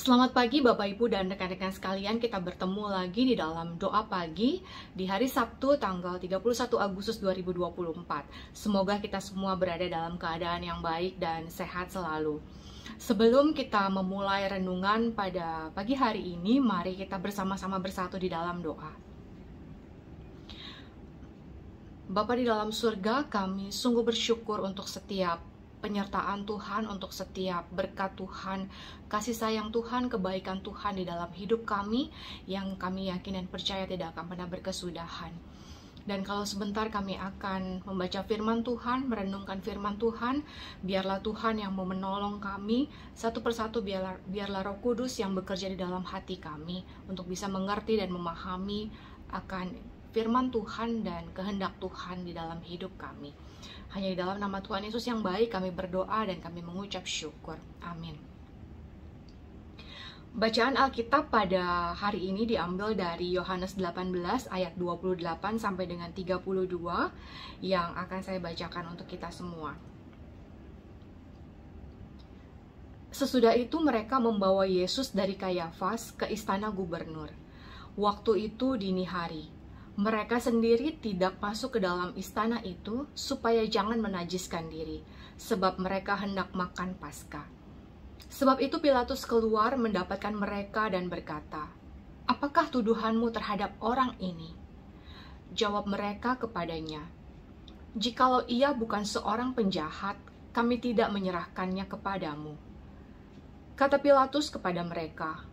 Selamat pagi Bapak Ibu dan rekan-rekan sekalian, kita bertemu lagi di dalam doa pagi di hari Sabtu tanggal 31 Agustus 2024. Semoga kita semua berada dalam keadaan yang baik dan sehat selalu. Sebelum kita memulai renungan pada pagi hari ini, mari kita bersama-sama bersatu di dalam doa. Bapa di dalam surga, kami sungguh bersyukur untuk setiap penyertaan Tuhan, untuk setiap berkat Tuhan, kasih sayang Tuhan, kebaikan Tuhan di dalam hidup kami, yang kami yakin dan percaya tidak akan pernah berkesudahan. Dan kalau sebentar kami akan membaca firman Tuhan, merenungkan firman Tuhan, biarlah Tuhan yang mau menolong kami, satu persatu biarlah Roh Kudus yang bekerja di dalam hati kami, untuk bisa mengerti dan memahami akan firman Tuhan dan kehendak Tuhan di dalam hidup kami. Hanya di dalam nama Tuhan Yesus yang baik kami berdoa dan kami mengucap syukur. Amin. Bacaan Alkitab pada hari ini diambil dari Yohanes 18 ayat 28 sampai dengan 32 yang akan saya bacakan untuk kita semua. Sesudah itu mereka membawa Yesus dari Kayafas ke istana gubernur. Waktu itu dini hari. Mereka sendiri tidak masuk ke dalam istana itu supaya jangan menajiskan diri, sebab mereka hendak makan Paskah. Sebab itu Pilatus keluar mendapatkan mereka dan berkata, "Apakah tuduhanmu terhadap orang ini?" Jawab mereka kepadanya, "Jikalau ia bukan seorang penjahat, kami tidak menyerahkannya kepadamu." Kata Pilatus kepada mereka,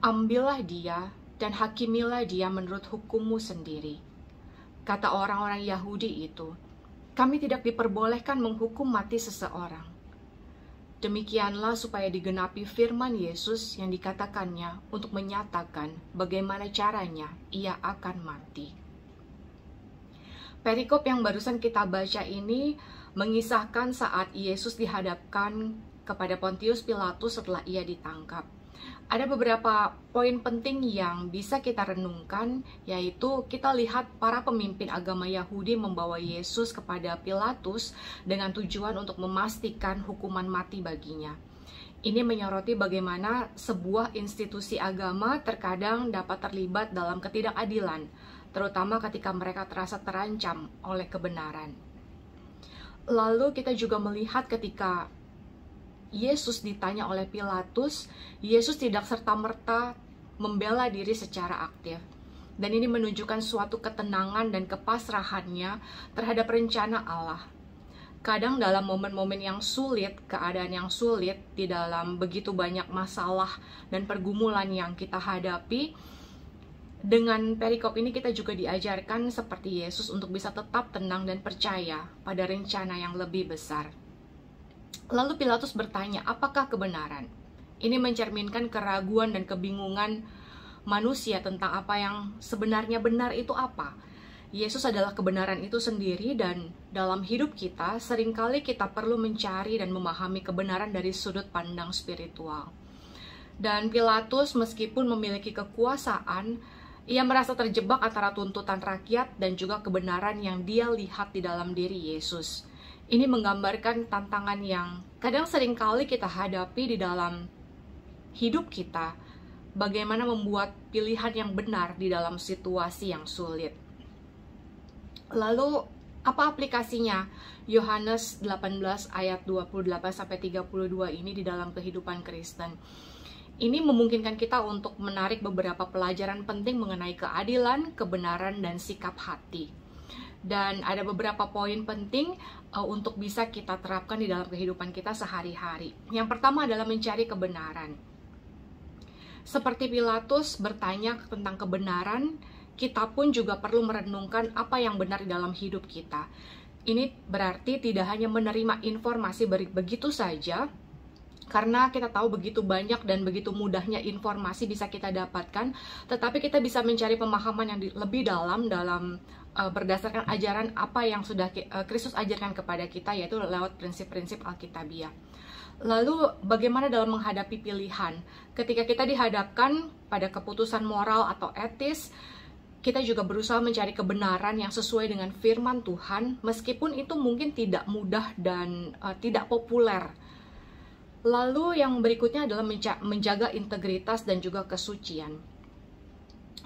"Ambillah dia dan hakimilah dia menurut hukummu sendiri." Kata orang-orang Yahudi itu, "Kami tidak diperbolehkan menghukum mati seseorang." Demikianlah supaya digenapi firman Yesus yang dikatakannya untuk menyatakan bagaimana caranya ia akan mati. Perikop yang barusan kita baca ini mengisahkan saat Yesus dihadapkan kepada Pontius Pilatus setelah ia ditangkap. Ada beberapa poin penting yang bisa kita renungkan, yaitu kita lihat para pemimpin agama Yahudi membawa Yesus kepada Pilatus dengan tujuan untuk memastikan hukuman mati baginya. Ini menyoroti bagaimana sebuah institusi agama terkadang dapat terlibat dalam ketidakadilan, terutama ketika mereka terasa terancam oleh kebenaran. Lalu kita juga melihat ketika Yesus ditanya oleh Pilatus, Yesus tidak serta-merta membela diri secara aktif. Dan ini menunjukkan suatu ketenangan dan kepasrahannya terhadap rencana Allah. Kadang dalam momen-momen yang sulit, keadaan yang sulit, di dalam begitu banyak masalah dan pergumulan yang kita hadapi, dengan perikop ini kita juga diajarkan seperti Yesus untuk bisa tetap tenang dan percaya pada rencana yang lebih besar. Lalu Pilatus bertanya, apakah kebenaran? Ini mencerminkan keraguan dan kebingungan manusia tentang apa yang sebenarnya benar itu apa. Yesus adalah kebenaran itu sendiri, dan dalam hidup kita seringkali kita perlu mencari dan memahami kebenaran dari sudut pandang spiritual. Dan Pilatus meskipun memiliki kekuasaan, ia merasa terjebak antara tuntutan rakyat dan juga kebenaran yang dia lihat di dalam diri Yesus. Ini menggambarkan tantangan yang kadang seringkali kita hadapi di dalam hidup kita, bagaimana membuat pilihan yang benar di dalam situasi yang sulit. Lalu, apa aplikasinya Yohanes 18 ayat 28-32 ini di dalam kehidupan Kristen? Ini memungkinkan kita untuk menarik beberapa pelajaran penting mengenai keadilan, kebenaran, dan sikap hati. Dan ada beberapa poin penting untuk bisa kita terapkan di dalam kehidupan kita sehari-hari. Yang pertama adalah mencari kebenaran. Seperti Pilatus bertanya tentang kebenaran, kita pun juga perlu merenungkan apa yang benar di dalam hidup kita. Ini berarti tidak hanya menerima informasi begitu saja, karena kita tahu begitu banyak dan begitu mudahnya informasi bisa kita dapatkan, tetapi kita bisa mencari pemahaman yang lebih dalam berdasarkan ajaran apa yang sudah Kristus ajarkan kepada kita, yaitu lewat prinsip-prinsip Alkitabiah. Lalu bagaimana dalam menghadapi pilihan? Ketika kita dihadapkan pada keputusan moral atau etis, kita juga berusaha mencari kebenaran yang sesuai dengan firman Tuhan, meskipun itu mungkin tidak mudah dan tidak populer. Lalu yang berikutnya adalah menjaga integritas dan juga kesucian.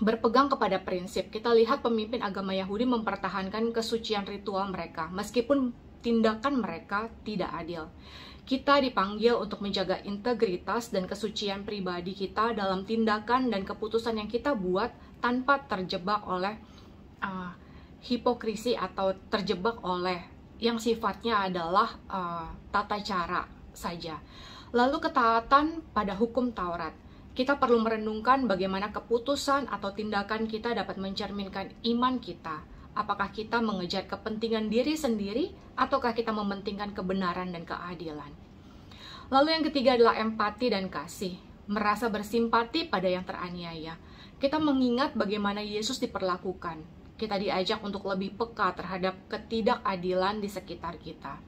Berpegang kepada prinsip, kita lihat pemimpin agama Yahudi mempertahankan kesucian ritual mereka, meskipun tindakan mereka tidak adil. Kita dipanggil untuk menjaga integritas dan kesucian pribadi kita dalam tindakan dan keputusan yang kita buat tanpa terjebak oleh hipokrisi atau terjebak oleh yang sifatnya adalah tata cara saja. Lalu ketaatan pada hukum Taurat. Kita perlu merenungkan bagaimana keputusan atau tindakan kita dapat mencerminkan iman kita. Apakah kita mengejar kepentingan diri sendiri, ataukah kita mementingkan kebenaran dan keadilan? Lalu yang ketiga adalah empati dan kasih. Merasa bersimpati pada yang teraniaya. Kita mengingat bagaimana Yesus diperlakukan. Kita diajak untuk lebih peka terhadap ketidakadilan di sekitar kita.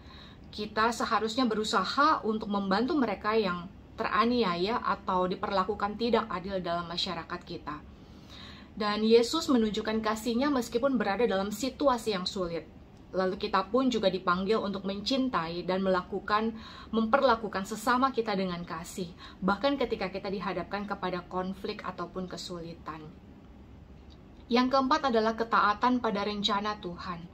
Kita seharusnya berusaha untuk membantu mereka yang teraniaya atau diperlakukan tidak adil dalam masyarakat kita. Dan Yesus menunjukkan kasih-Nya meskipun berada dalam situasi yang sulit. Lalu kita pun juga dipanggil untuk mencintai dan memperlakukan sesama kita dengan kasih, bahkan ketika kita dihadapkan kepada konflik ataupun kesulitan. Yang keempat adalah ketaatan pada rencana Tuhan.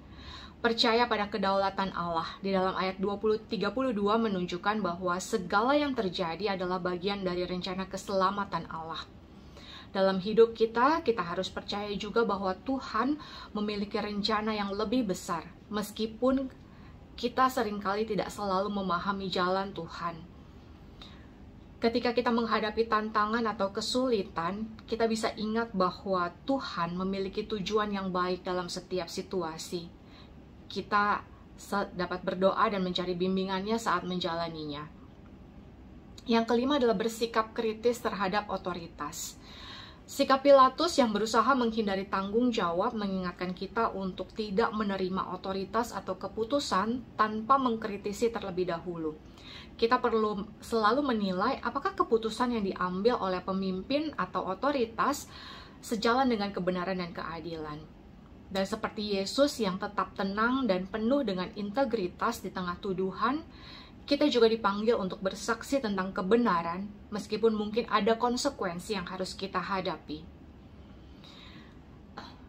Percaya pada kedaulatan Allah. Di dalam ayat 32 menunjukkan bahwa segala yang terjadi adalah bagian dari rencana keselamatan Allah. Dalam hidup kita harus percaya juga bahwa Tuhan memiliki rencana yang lebih besar, meskipun kita seringkali tidak selalu memahami jalan Tuhan. Ketika kita menghadapi tantangan atau kesulitan, kita bisa ingat bahwa Tuhan memiliki tujuan yang baik dalam setiap situasi. Kita dapat berdoa dan mencari bimbingannya saat menjalaninya. Yang kelima adalah bersikap kritis terhadap otoritas. Sikap Pilatus yang berusaha menghindari tanggung jawab mengingatkan kita untuk tidak menerima otoritas atau keputusan tanpa mengkritisi terlebih dahulu. Kita perlu selalu menilai apakah keputusan yang diambil oleh pemimpin atau otoritas sejalan dengan kebenaran dan keadilan. Dan seperti Yesus yang tetap tenang dan penuh dengan integritas di tengah tuduhan, kita juga dipanggil untuk bersaksi tentang kebenaran, meskipun mungkin ada konsekuensi yang harus kita hadapi.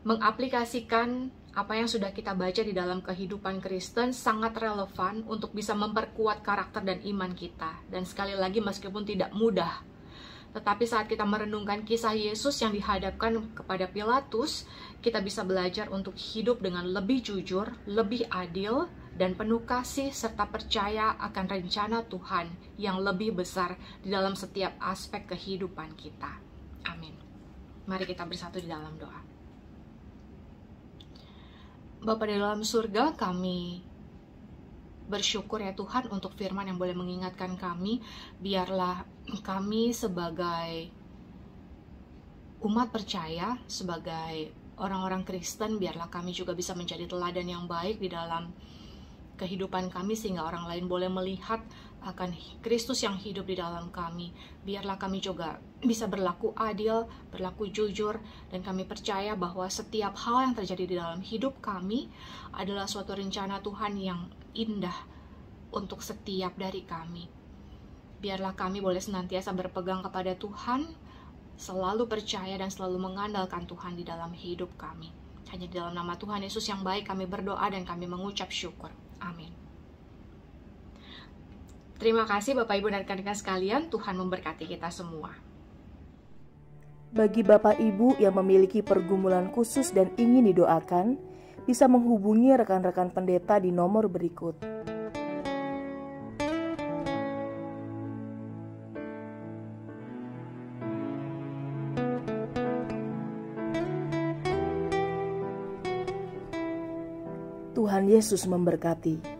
Mengaplikasikan apa yang sudah kita baca di dalam kehidupan Kristen sangat relevan untuk bisa memperkuat karakter dan iman kita. Dan sekali lagi meskipun tidak mudah, tetapi saat kita merenungkan kisah Yesus yang dihadapkan kepada Pilatus, kita bisa belajar untuk hidup dengan lebih jujur, lebih adil, dan penuh kasih serta percaya akan rencana Tuhan yang lebih besar di dalam setiap aspek kehidupan kita. Amin. Mari kita bersatu di dalam doa. Bapa di dalam surga, kami bersyukur ya Tuhan untuk firman yang boleh mengingatkan kami. Biarlah kami sebagai umat percaya, sebagai orang-orang Kristen, biarlah kami juga bisa menjadi teladan yang baik di dalam kehidupan kami, sehingga orang lain boleh melihat akan Kristus yang hidup di dalam kami. Biarlah kami juga bisa berlaku adil, berlaku jujur, dan kami percaya bahwa setiap hal yang terjadi di dalam hidup kami adalah suatu rencana Tuhan yang indah untuk setiap dari kami. Biarlah kami boleh senantiasa berpegang kepada Tuhan, selalu percaya dan selalu mengandalkan Tuhan di dalam hidup kami. Hanya di dalam nama Tuhan Yesus yang baik kami berdoa dan kami mengucap syukur. Amin. Terima kasih Bapak Ibu dan rekan-rekan sekalian, Tuhan memberkati kita semua. Bagi Bapak Ibu yang memiliki pergumulan khusus dan ingin didoakan, bisa menghubungi rekan-rekan pendeta di nomor berikut. Tuhan Yesus memberkati.